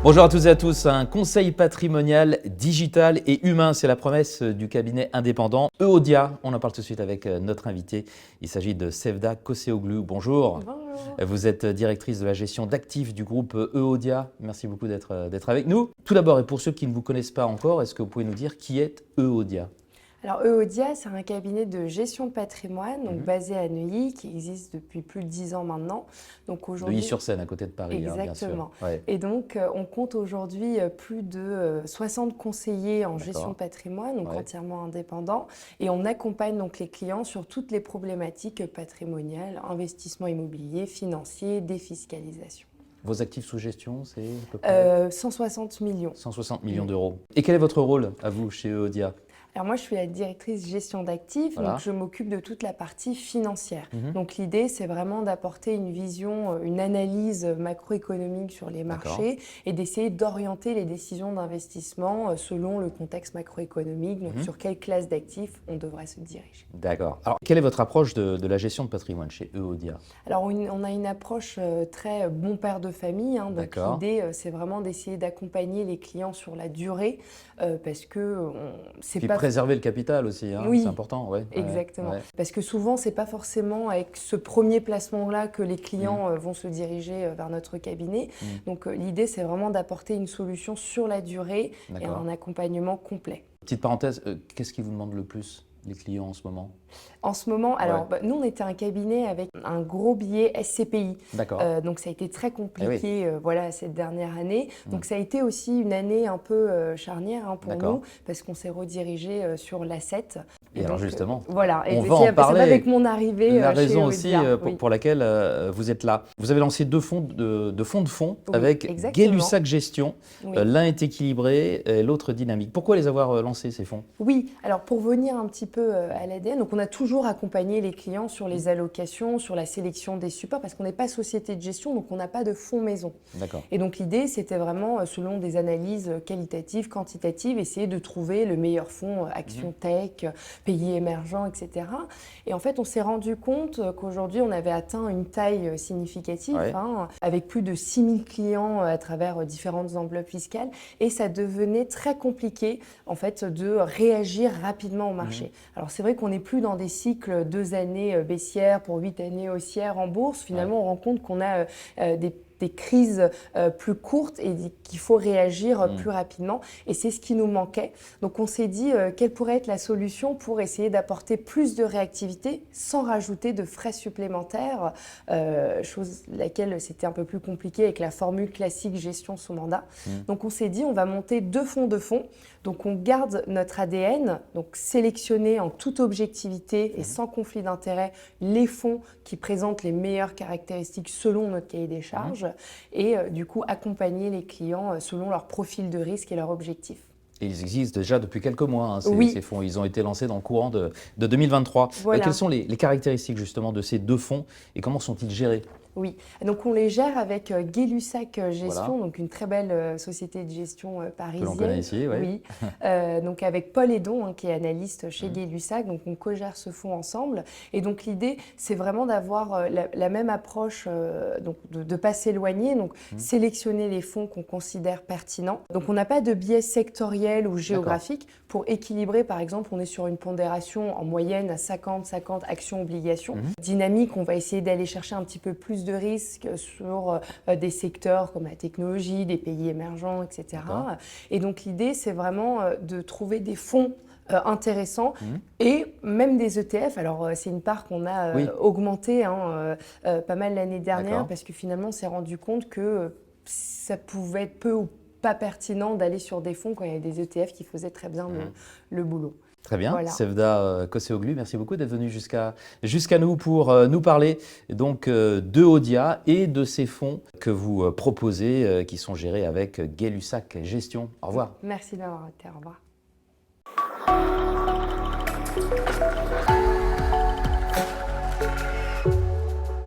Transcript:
Bonjour à toutes et à tous, un conseil patrimonial digital et humain, c'est la promesse du cabinet indépendant Euodia. On en parle tout de suite avec notre invité, il s'agit de Sevda Kosseoğlu. Bonjour. Bonjour. Vous êtes directrice de la gestion d'actifs du groupe Euodia, merci beaucoup d'être avec nous. Tout d'abord, et pour ceux qui ne vous connaissent pas encore, est-ce que vous pouvez nous dire qui est Euodia ? Alors Euodia, c'est un cabinet de gestion de patrimoine basé à Neuilly qui existe depuis plus de 10 ans maintenant. Donc Neuilly-sur-Seine, à côté de Paris, exactement. Bien sûr. Ouais. Et donc on compte aujourd'hui plus de 60 conseillers en gestion de patrimoine, donc entièrement indépendants. Et on accompagne donc les clients sur toutes les problématiques patrimoniales, investissement immobilier, financier, défiscalisation. Vos actifs sous gestion, c'est à peu près 160 millions. 160 millions d'euros. Et quel est votre rôle à vous chez Euodia ? Alors moi, je suis la directrice gestion d'actifs, donc je m'occupe de toute la partie financière. Donc l'idée, c'est vraiment d'apporter une vision, une analyse macroéconomique sur les marchés et d'essayer d'orienter les décisions d'investissement selon le contexte macroéconomique, donc sur quelle classe d'actifs on devrait se diriger. D'accord. Alors, quelle est votre approche de la gestion de patrimoine chez Euodia ? Alors, on a une approche très bon père de famille. Donc l'idée, c'est vraiment d'essayer d'accompagner les clients sur la durée parce que c'est pas... préserver le capital aussi, oui, c'est important. Exactement. Parce que souvent, ce n'est pas forcément avec ce premier placement-là que les clients vont se diriger vers notre cabinet. Donc l'idée, c'est vraiment d'apporter une solution sur la durée et un accompagnement complet. Petite parenthèse, qu'est-ce qui vous demande le plus les clients en ce moment ? En ce moment, alors nous on était un cabinet avec un gros billet SCPI. D'accord. Donc ça a été très compliqué voilà, cette dernière année. Donc ça a été aussi une année un peu charnière pour nous parce qu'on s'est redirigé sur l'asset. Et alors justement, voilà, on va en parler avec mon arrivée. La raison chez aussi Euodia, pour laquelle vous êtes là. Vous avez lancé deux fonds de fonds avec Gay-Lussac Gestion. L'un est équilibré et l'autre dynamique. Pourquoi les avoir lancés ces fonds ? Oui, alors pour venir un petit peu à l'ADN, donc on a toujours accompagné les clients sur les allocations, sur la sélection des supports parce qu'on n'est pas société de gestion, donc on n'a pas de fonds maison. D'accord. Et donc l'idée, c'était vraiment, selon des analyses qualitatives, quantitatives, essayer de trouver le meilleur fonds action tech, pays émergents, etc. Et en fait, on s'est rendu compte qu'aujourd'hui, on avait atteint une taille significative, avec plus de 6000 clients à travers différentes enveloppes fiscales, et ça devenait très compliqué en fait de réagir rapidement au marché. Alors c'est vrai qu'on n'est plus dans des cycles 2 années baissières pour 8 années haussières en bourse. Finalement, on rend compte qu'on a des crises plus courtes et qu'il faut réagir plus rapidement. Et c'est ce qui nous manquait. Donc on s'est dit quelle pourrait être la solution pour essayer d'apporter plus de réactivité sans rajouter de frais supplémentaires, chose laquelle c'était un peu plus compliqué avec la formule classique gestion sous mandat. Donc on s'est dit on va monter 2 fonds de fonds. Donc on garde notre ADN, donc sélectionner en toute objectivité et sans conflit d'intérêt les fonds qui présentent les meilleures caractéristiques selon notre cahier des charges et du coup accompagner les clients selon leur profil de risque et leur objectif. Et ils existent déjà depuis quelques mois, ces fonds. Ils ont été lancés dans le courant de 2023. Voilà. Quelles sont les caractéristiques justement de ces 2 fonds et comment sont-ils gérés ? Oui, donc on les gère avec Gay-Lussac Gestion, donc une très belle société de gestion parisienne. Que l'on connaît ici, oui. Donc avec Paul Edon, qui est analyste chez Gay-Lussac, donc on co-gère ce fonds ensemble. Et donc l'idée, c'est vraiment d'avoir la même approche, donc de ne pas s'éloigner, donc sélectionner les fonds qu'on considère pertinents. Donc on n'a pas de biais sectoriel ou géographique. Pour équilibrer, par exemple, on est sur une pondération en moyenne à 50-50 actions-obligations. Dynamique, on va essayer d'aller chercher un petit peu plus de risques sur des secteurs comme la technologie, des pays émergents, etc. Et donc l'idée, c'est vraiment de trouver des fonds intéressants et même des ETF. Alors c'est une part qu'on a augmentée pas mal l'année dernière parce que finalement on s'est rendu compte que ça pouvait être peu ou pas pertinent d'aller sur des fonds quand il y avait des ETF qui faisaient très bien le boulot. Très bien, voilà. Sevda Kosseoğlu, merci beaucoup d'être venu jusqu'à nous pour nous parler donc d'Euodia et de ces fonds que vous proposez qui sont gérés avec Gay-Lussac Gestion. Au revoir. Merci d'avoir été, au revoir.